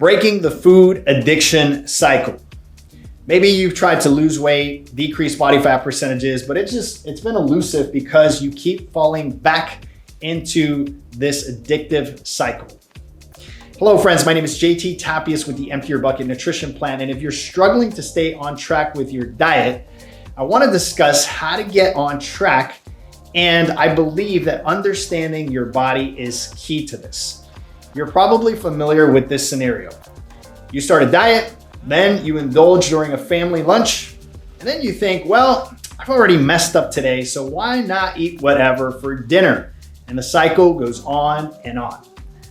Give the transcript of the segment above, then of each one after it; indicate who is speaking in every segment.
Speaker 1: Breaking the food addiction cycle. Maybe you've tried to lose weight, decrease body fat percentages, but it's been elusive because you keep falling back into this addictive cycle. Hello friends, my name is JT Tapias with the Empty Your Bucket Nutrition Plan. And if you're struggling to stay on track with your diet, I want to discuss how to get on track. And I believe that understanding your body is key to this. You're probably familiar with this scenario. You start a diet, then you indulge during a family lunch, and then you think, well, I've already messed up today, so why not eat whatever for dinner? And the cycle goes on and on.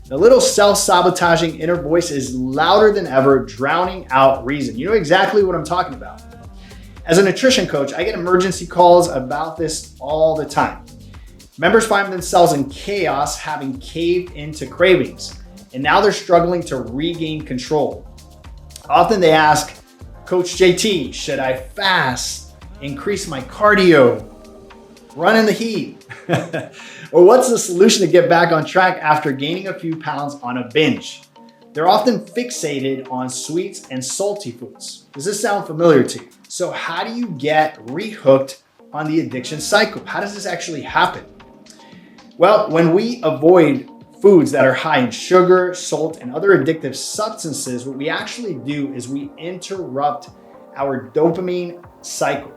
Speaker 1: The little self-sabotaging inner voice is louder than ever, drowning out reason. You know exactly what I'm talking about. As a nutrition coach, I get emergency calls about this all the time. Members find themselves in chaos, having caved into cravings, and now they're struggling to regain control. Often they ask, Coach JT, should I fast, increase my cardio, run in the heat? Or what's the solution to get back on track after gaining a few pounds on a binge? They're often fixated on sweets and salty foods. Does this sound familiar to you? So how do you get rehooked on the addiction cycle? How does this actually happen? Well, when we avoid foods that are high in sugar, salt, and other addictive substances, what we actually do is we interrupt our dopamine cycle.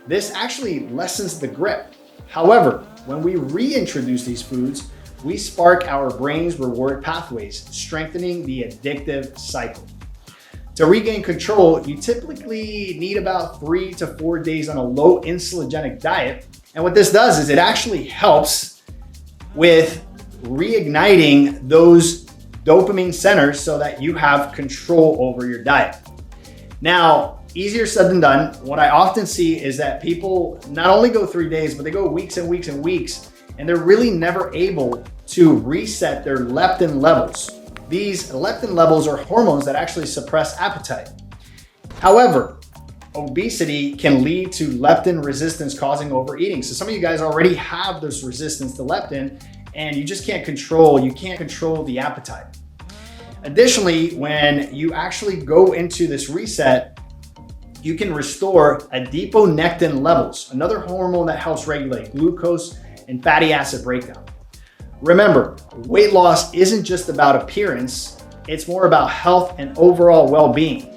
Speaker 1: This actually lessens the grip. However, when we reintroduce these foods, we spark our brain's reward pathways, strengthening the addictive cycle. To regain control, you typically need about 3 to 4 days on a low insulinogenic diet. And what this does is it actually helps with reigniting those dopamine centers so that you have control over your diet. Now, easier said than done. What I often see is that people not only go 3 days, but they go weeks and weeks and weeks, and they're really never able to reset their leptin levels. These leptin levels are hormones that actually suppress appetite. However, obesity can lead to leptin resistance, causing overeating. So some of you guys already have this resistance to leptin and you just can't control the appetite. Additionally, when you actually go into this reset, you can restore adiponectin levels, another hormone that helps regulate glucose and fatty acid breakdown. Remember, weight loss isn't just about appearance, it's more about health and overall well-being.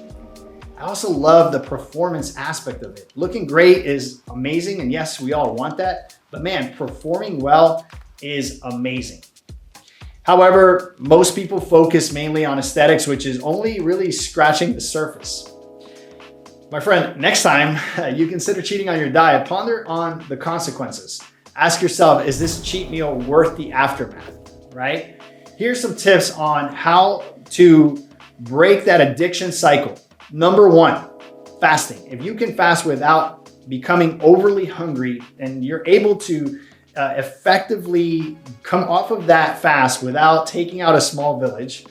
Speaker 1: I also love the performance aspect of it. Looking great is amazing, and yes, we all want that, but man, performing well is amazing. However, most people focus mainly on aesthetics, which is only really scratching the surface. My friend, next time you consider cheating on your diet, ponder on the consequences. Ask yourself, is this cheat meal worth the aftermath, right? Here's some tips on how to break that addiction cycle. Number 1, fasting. If you can fast without becoming overly hungry and you're able to effectively come off of that fast without taking out a small village,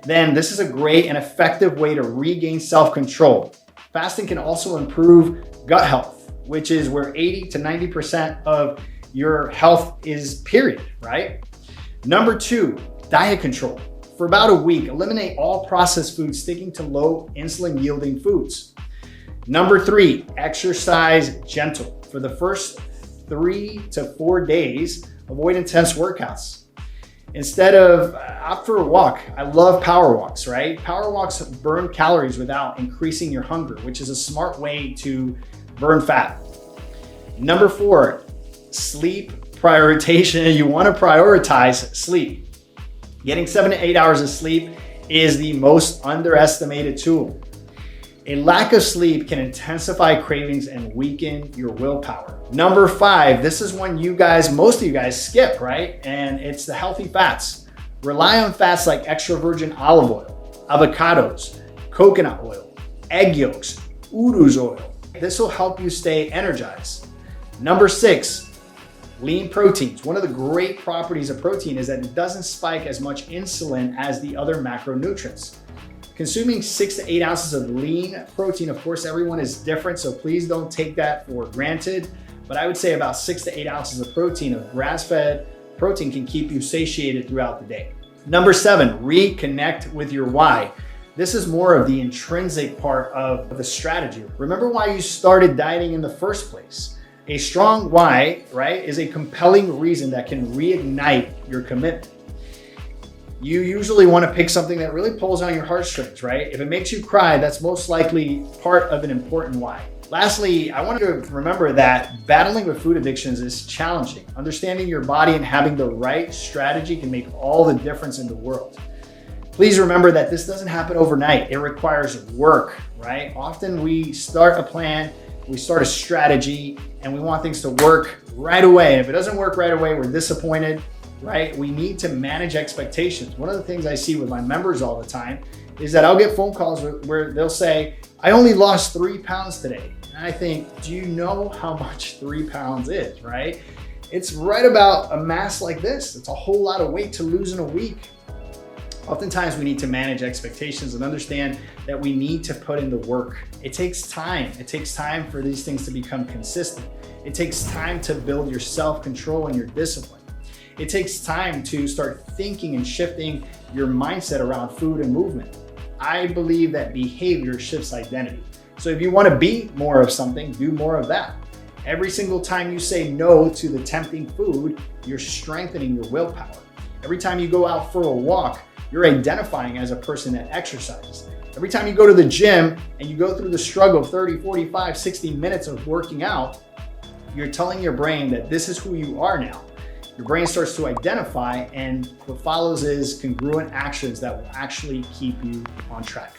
Speaker 1: then this is a great and effective way to regain self-control. Fasting can also improve gut health, which is where 80 to 90% of your health is, period, right? Number 2, diet control. For about a week, eliminate all processed foods, sticking to low insulin yielding foods. Number 3, exercise gentle. For the first 3 to 4 days, avoid intense workouts. Instead of opt for a walk. I love power walks, right? Power walks burn calories without increasing your hunger, which is a smart way to burn fat. Number 4, sleep prioritization. You want to prioritize sleep. Getting 7 to 8 hours of sleep is the most underestimated tool. A lack of sleep can intensify cravings and weaken your willpower. Number 5, this is one most of you guys skip, right? And it's the healthy fats. Rely on fats like extra virgin olive oil, avocados, coconut oil, egg yolks, uru's oil. This will help you stay energized. Number 6, lean proteins. One of the great properties of protein is that it doesn't spike as much insulin as the other macronutrients. Consuming 6 to 8 ounces of lean protein, of course, everyone is different, so please don't take that for granted. But I would say about 6 to 8 ounces of protein, of grass-fed protein, can keep you satiated throughout the day. Number 7, reconnect with your why. This is more of the intrinsic part of the strategy. Remember why you started dieting in the first place. A strong why, right, is a compelling reason that can reignite your commitment. You usually want to pick something that really pulls on your heartstrings, right? If it makes you cry, that's most likely part of an important why. Lastly, I want you to remember that battling with food addictions is challenging. Understanding your body and having the right strategy can make all the difference in the world. Please remember that this doesn't happen overnight. It requires work, right? Often we start a plan, we start a strategy, and we want things to work right away. And if it doesn't work right away, we're disappointed, right? We need to manage expectations. One of the things I see with my members all the time is that I'll get phone calls where they'll say, I only lost 3 pounds today. And I think, do you know how much 3 pounds is, right? It's right about a mass like this. It's a whole lot of weight to lose in a week. Oftentimes we need to manage expectations and understand that we need to put in the work. It takes time. It takes time for these things to become consistent. It takes time to build your self-control and your discipline. It takes time to start thinking and shifting your mindset around food and movement. I believe that behavior shifts identity. So if you want to be more of something, do more of that. Every single time you say no to the tempting food, you're strengthening your willpower. Every time you go out for a walk, you're identifying as a person that exercises. Every time you go to the gym and you go through the struggle of 30, 45, 60 minutes of working out, you're telling your brain that this is who you are now. Your brain starts to identify, and what follows is congruent actions that will actually keep you on track.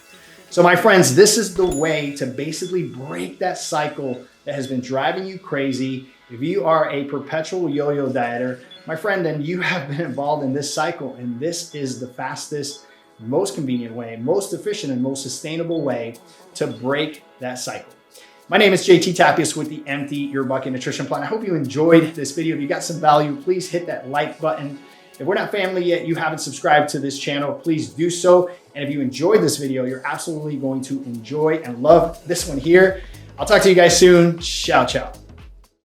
Speaker 1: So my friends, this is the way to basically break that cycle that has been driving you crazy. If you are a perpetual yo-yo dieter, my friend, then you have been involved in this cycle, and this is the fastest, most convenient way, most efficient, and most sustainable way to break that cycle. My name is JT Tapias with the Empty Your Bucket Nutrition Plan. I hope you enjoyed this video. If you got some value, please hit that like button. If we're not family yet, you haven't subscribed to this channel, please do so. And if you enjoyed this video, you're absolutely going to enjoy and love this one here. I'll talk to you guys soon. Ciao, ciao.